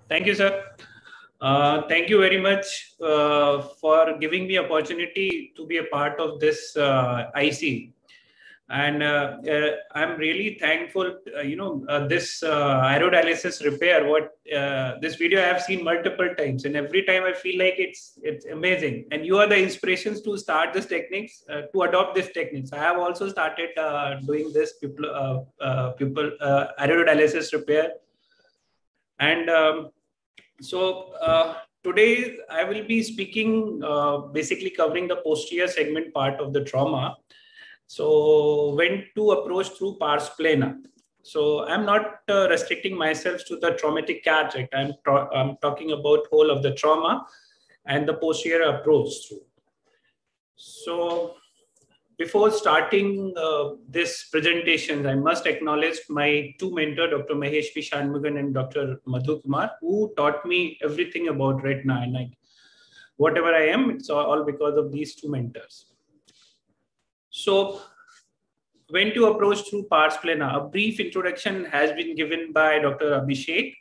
Thank you, sir. Thank you very much for giving me opportunity to be a part of this IC. And I'm really thankful, this aerodialysis repair, this video I have seen multiple times, and every time I feel like it's amazing. And you are the inspirations to start this techniques, to adopt these techniques. I have also started doing this aerodialysis repair. And today I will be speaking, basically covering the posterior segment part of the trauma. So when to approach through pars plana. So I'm not restricting myself to the traumatic cataract. I'm talking about whole of the trauma and the posterior approach through. So before starting this presentation, I must acknowledge my two mentors, Dr. Mahesh P. Shanmugan and Dr. Madhu Kumar, who taught me everything about retina. And like whatever I am, it's all because of these two mentors. So when to approach through pars plana, a brief introduction has been given by Dr. Abhishek.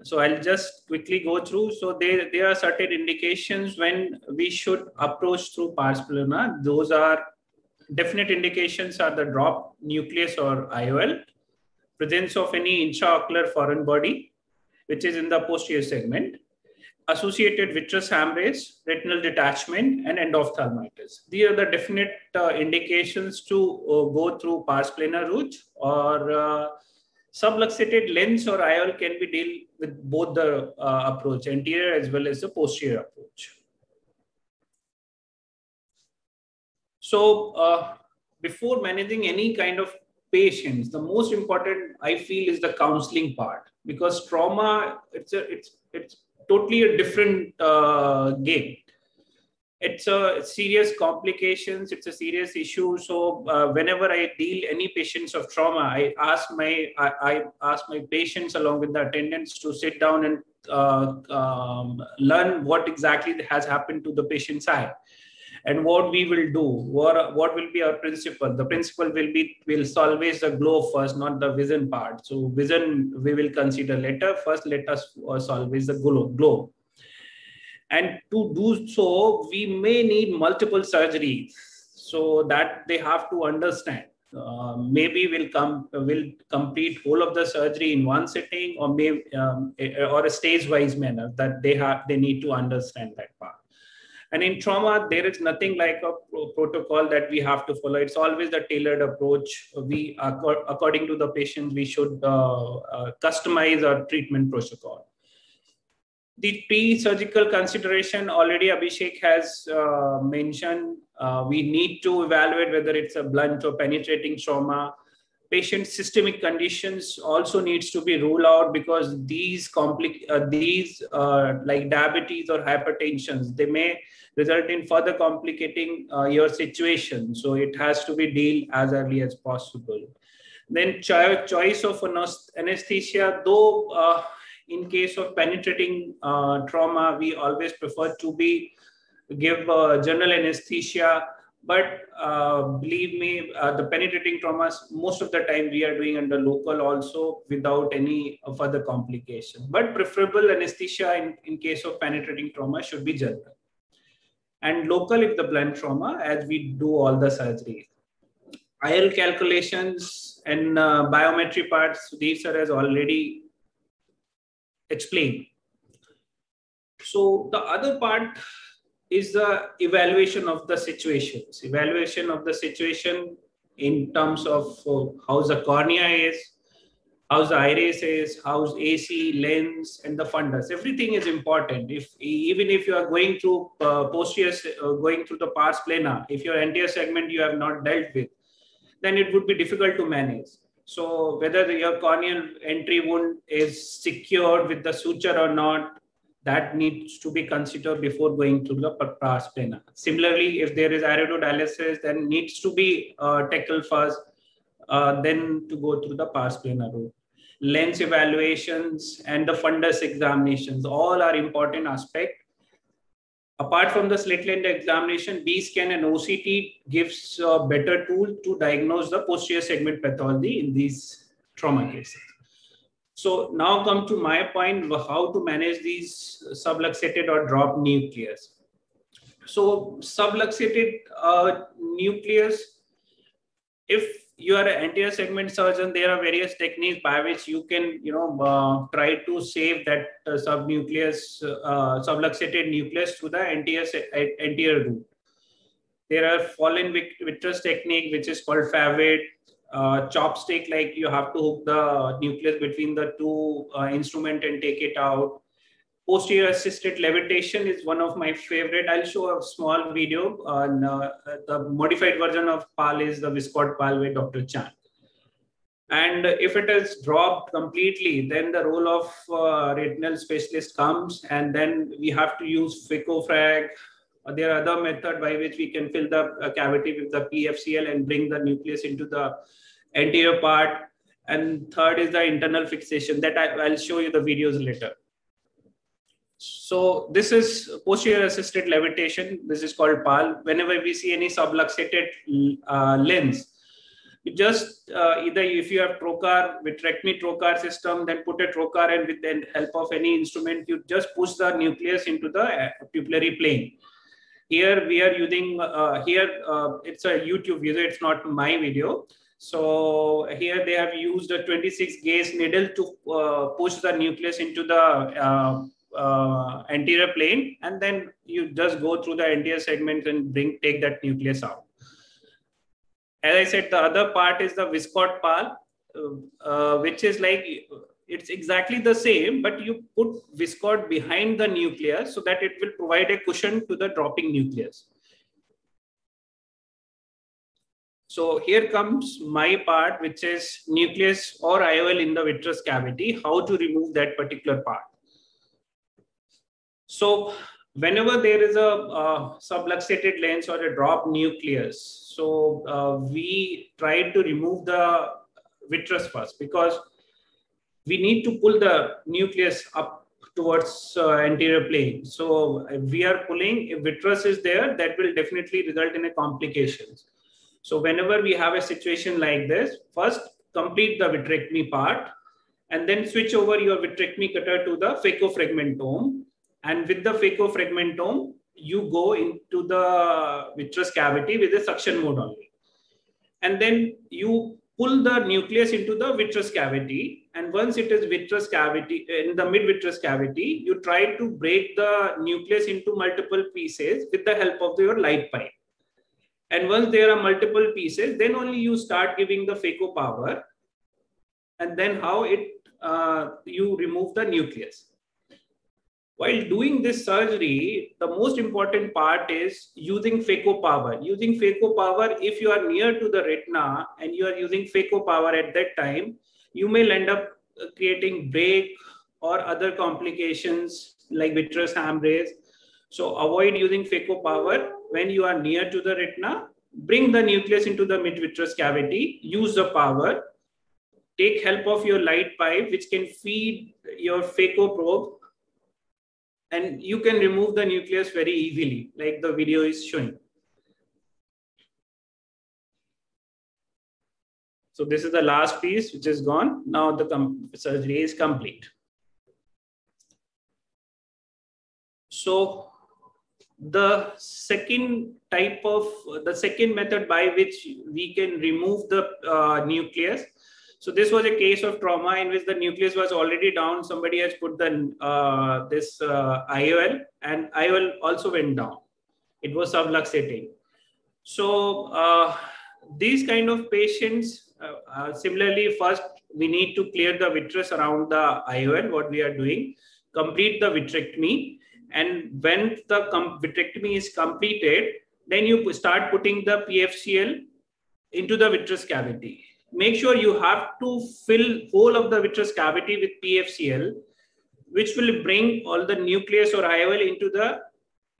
So I'll just quickly go through. So there are certain indications when we should approach through pars plana. Those are definite indications are the drop nucleus or IOL, presence of any intraocular foreign body, which is in the posterior segment, associated vitreous hemorrhage, retinal detachment, and endophthalmitis. These are the definite indications to go through pars plana route, or subluxated lens or IOL can be dealt with both the approach, anterior as well as the posterior approach. So before managing any kind of patients, the most important I feel is the counseling part, because trauma, it's totally a different game. It's a serious complications. It's a serious issue. So whenever I deal any patients of trauma, I ask my patients along with the attendants to sit down and learn what exactly has happened to the patient's eye, and what we will do. What will be our principle? The principle will always the glow first, not the vision part. So vision we will consider later. First, let us always the glow. And to do so, we may need multiple surgeries, so that they have to understand. Maybe we'll complete whole of the surgery in one sitting, or maybe or a stage-wise manner, that they need to understand that part. And in trauma, there is nothing like a protocol that we have to follow. It's always the tailored approach. We, according to the patient, we should customize our treatment protocol. The pre-surgical consideration, already Abhishek has mentioned. We need to evaluate whether it's a blunt or penetrating trauma. Patient systemic conditions also needs to be ruled out, because these like diabetes or hypertension, they may result in further complicating your situation. So it has to be dealt as early as possible. Then choice of anesthesia, though in case of penetrating trauma, we always prefer to give general anesthesia. But believe me, the penetrating traumas, most of the time we are doing under local also without any further complication. But preferable anesthesia in case of penetrating trauma should be general. And local if the blunt trauma, as we do all the surgery. IL calculations and biometry parts, these are as already explained. So the other part is the evaluation of the situations. Evaluation of the situation in terms of how the cornea is, how the iris is, how's AC, lens, and the fundus. Everything is important. Even if you are going through posterior, going through the pars plana, if your anterior segment you have not dealt with, then it would be difficult to manage. So whether your corneal entry wound is secured with the suture or not, that needs to be considered before going through the pars plana. Similarly, if there is aerodialysis, then needs to be tackled first, then to go through the pars plana route. Lens evaluations and the fundus examinations, all are important aspects. Apart from the slit lamp examination, B-scan and OCT gives a better tool to diagnose the posterior segment pathology in these trauma cases. So now come to my point, how to manage these subluxated or dropped nucleus. So subluxated nucleus, if you are an anterior segment surgeon, there are various techniques by which you can, try to save that subluxated nucleus to the anterior root. There are fallen vitreous technique, which is called FAVIT, chopstick, like you have to hook the nucleus between the two instrument and take it out. Posterior assisted levitation is one of my favorite. I'll show a small video on the modified version of PAL is the Viscott PAL with Dr. Chan. And if it is dropped completely, then the role of retinal specialist comes, and then we have to use phaco-frag. There are other methods by which we can fill the cavity with the PFCL and bring the nucleus into the anterior part. And third is the internal fixation that I'll show you the videos later. So this is posterior assisted levitation. This is called PAL. Whenever we see any subluxated lens, you just either if you have trocar, vitrectomy trocar system, then put a trocar, and with the help of any instrument, you just push the nucleus into the pupillary plane. Here we are using, it's a YouTube video, it's not my video. So here they have used a 26 gauge needle to push the nucleus into the anterior plane, and then you just go through the anterior segment and take that nucleus out. As I said, the other part is the Viscott PAL, which is like, it's exactly the same, but you put Viscott behind the nucleus so that it will provide a cushion to the dropping nucleus. So here comes my part, which is nucleus or IOL in the vitreous cavity, how to remove that particular part. So whenever there is a subluxated lens or a dropped nucleus, so we try to remove the vitreous first, because we need to pull the nucleus up towards anterior plane. So if we are pulling, if vitreous is there, that will definitely result in a complications. So whenever we have a situation like this, first complete the vitrectomy part, and then switch over your vitrectomy cutter to the phacofragmentome. And with the phacofragmentome, you go into the vitreous cavity with a suction mode only. And then you pull the nucleus into the vitreous cavity. And once it is vitreous cavity, in the mid-vitreous cavity, you try to break the nucleus into multiple pieces with the help of your light pipe. And once there are multiple pieces, then only you start giving the phaco power. And then how you remove the nucleus. While doing this surgery, the most important part is using phaco power. Using phaco power, if you are near to the retina and you are using phaco power at that time, you may end up creating break or other complications like vitreous hemorrhage. So avoid using phaco power when you are near to the retina. Bring the nucleus into the mid-vitreous cavity, use the power, take help of your light pipe, which can feed your phaco probe, and you can remove the nucleus very easily, like the video is showing. So this is the last piece which is gone. Now the surgery is complete. So the second method by which we can remove the nucleus. So this was a case of trauma in which the nucleus was already down. Somebody has put the IOL, and IOL also went down. It was subluxating. So these kind of patients, similarly, first we need to clear the vitreous around the IOL, what we are doing, complete the vitrectomy. And when the vitrectomy is completed, then you start putting the PFCL into the vitreous cavity. Make sure you have to fill whole of the vitreous cavity with PFCL, which will bring all the nucleus or IOL into the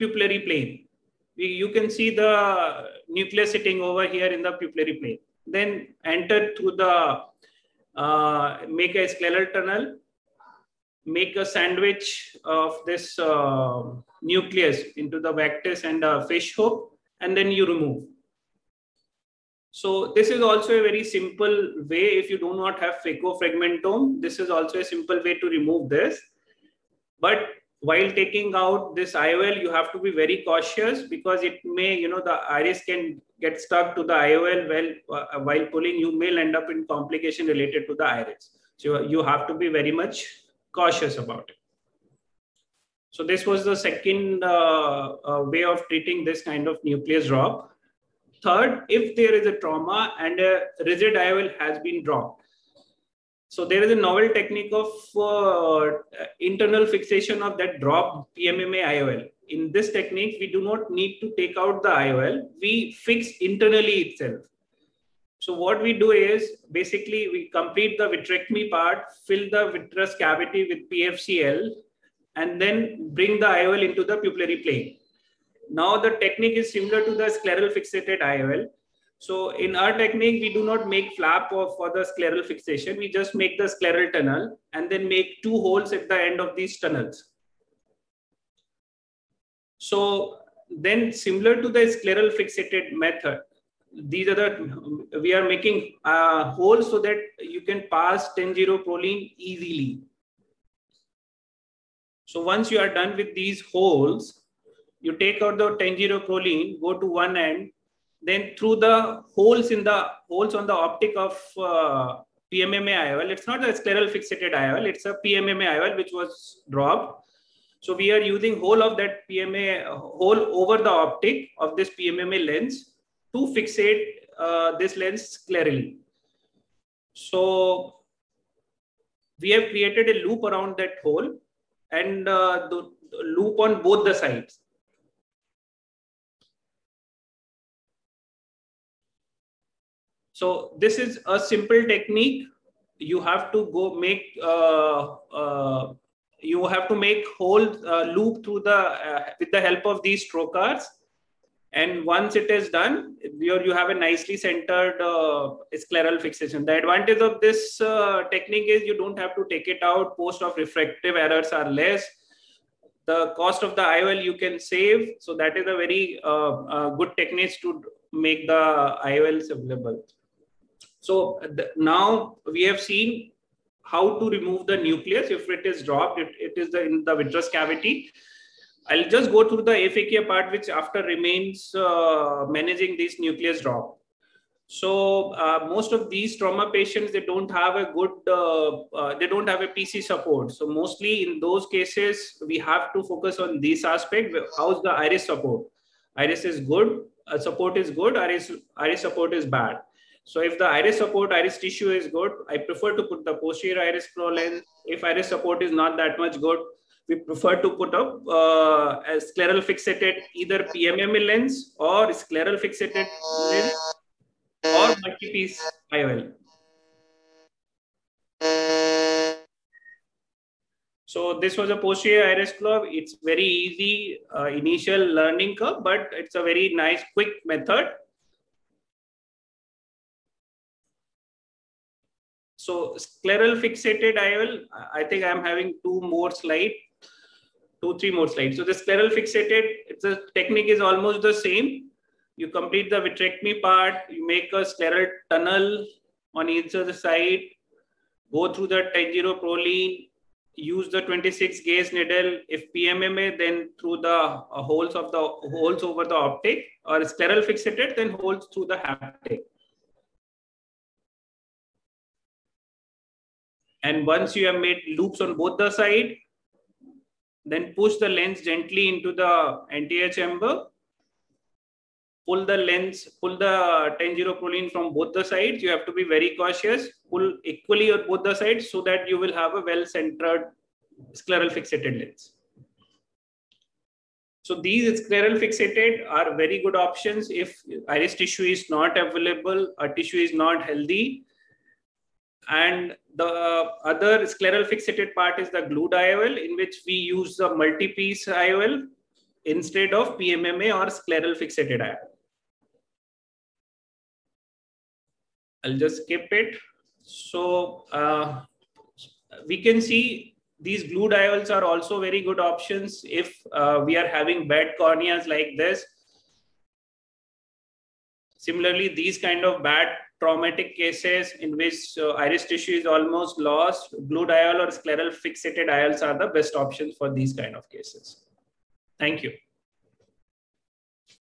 pupillary plane. You can see the nucleus sitting over here in the pupillary plane. Then enter through the, make a scleral tunnel, make a sandwich of this nucleus into the vectis and a fish hook, and then you remove. So this is also a very simple way. If you do not have phaco-fragmentome, this is also a simple way to remove this. But while taking out this IOL, you have to be very cautious because it may, the iris can get stuck to the IOL while pulling. You may end up in complication related to the iris. So you have to be very much cautious about it. So this was the second way of treating this kind of nucleus drop. Third, if there is a trauma and a rigid IOL has been dropped. So there is a novel technique of internal fixation of that dropped PMMA IOL. In this technique, we do not need to take out the IOL. We fix internally itself. So what we do is basically we complete the vitrectomy part, fill the vitreous cavity with PFCL, and then bring the IOL into the pupillary plane. Now the technique is similar to the scleral fixated IOL. So in our technique, we do not make flap for the scleral fixation. We just make the scleral tunnel and then make 2 holes at the end of these tunnels. So then similar to the scleral fixated method, we are making holes so that you can pass 10-0 proline easily. So once you are done with these holes, you take out the 10-0 proline, go to one end, then through the holes on the optic of PMMA IOL. It's not a scleral fixated IOL, it's a PMMA IOL which was dropped. So we are using whole of that PMA hole over the optic of this PMMA lens to fixate this lens sclerally. So we have created a loop around that hole and the loop on both the sides. So this is a simple technique. You have to go make holes loop through with the help of these trocars. And once it is done, you have a nicely centered scleral fixation. The advantage of this technique is you don't have to take it out. Post of refractive errors are less. The cost of the IOL you can save. So that is a very good technique to make the IOLs available. So now we have seen how to remove the nucleus if it is dropped, it is in the vitreous cavity. I'll just go through the aphakia part, which after remains managing this nucleus drop. So most of these trauma patients, they don't have a good, they don't have a PC support. So mostly in those cases, we have to focus on this aspect. How's the iris support? Iris is good, support is good, iris support is bad. So if the iris support, iris tissue is good, I prefer to put the posterior iris pro lens. If iris support is not that much good, we prefer to put up a scleral fixated either PMMA lens or scleral fixated lens or multi-piece IOL. So this was a posterior iris glove. It's very easy initial learning curve, but it's a very nice quick method. So scleral fixated IOL, I think I'm having 3 more slides. So the scleral fixated, the technique is almost the same. You complete the vitrectomy part, you make a scleral tunnel on each of the side, go through the 10-0 proline, use the 26 gauge needle. If PMMA, then through the holes over the optic, or scleral fixated, then holes through the haptic. And once you have made loops on both the side, then push the lens gently into the anterior chamber. Pull the 10-0 proline from both the sides. You have to be very cautious. Pull equally on both the sides so that you will have a well-centered scleral fixated lens. So these scleral fixated are very good options if iris tissue is not available or tissue is not healthy. And the other scleral fixated part is the glued IOL, in which we use the multi-piece IOL instead of PMMA or scleral fixated IOL. I'll just skip it. So we can see these glued IOLs are also very good options if we are having bad corneas like this. Similarly, these kind of bad traumatic cases in which iris tissue is almost lost, gluediol or scleral fixated IOLs are the best options for these kind of cases. Thank you.